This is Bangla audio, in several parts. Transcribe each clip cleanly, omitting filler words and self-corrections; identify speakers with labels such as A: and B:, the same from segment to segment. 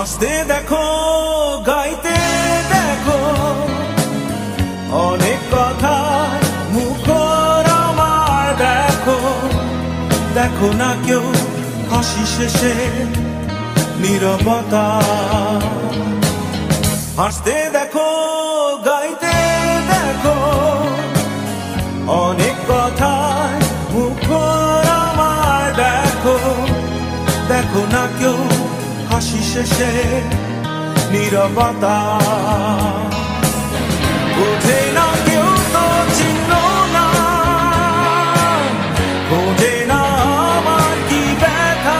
A: হাসতে দেখো, গাইতে দেখো, অনেক কথা মুখর আমার দেখো। দেখো না কেউ হাসি শেষে নীরবতা। হাসতে দেখো, গাইতে দেখো, অনেক কথা মুখর আমার দেখো। দেখো না কেউ হাসি শেষে নীরবতা। বোঝে না কেউ তো চিহ্ন না, বোঝে না আমার কি ব্যথা।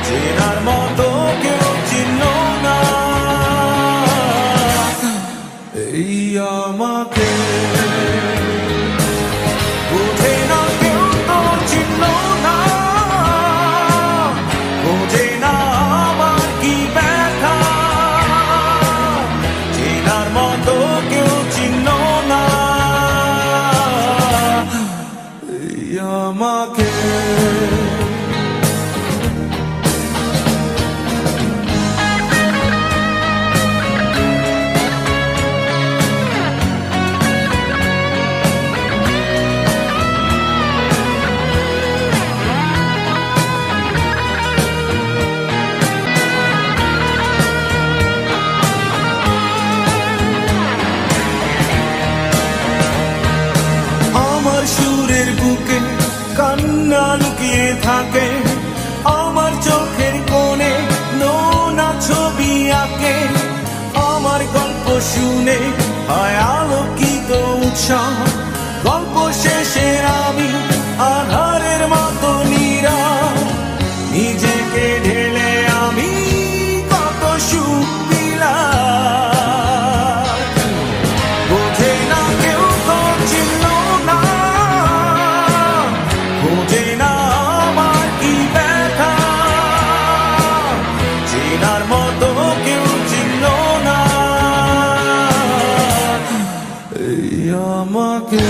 A: চেনার মতো কেউ চিহ্ন না এই আমাকে। বোঝে না কেউ তো চিহ্ন না, বোঝে না আমার কি ব্যথা। চেনার মতো কেউ চিহ্ন না এই আমাকে। সুরের বুকে কান্না লুকিয়ে থাকে, আমার চোখের কোণে নোনা ছবি আঁকে। আমার গল্প শুনে হয় আলোকিত উৎসাহ, গল্প শেষে আমি আধারের মতো নীরব। নিজেকে ঢেলে আমি কত সুখ পেলাম। বোঝে না কেউ তো চিহ্ন না, বোঝে না আমার কি ব্যথা। চেনার মতো কেউ চিহ্ন না এই আমাকে।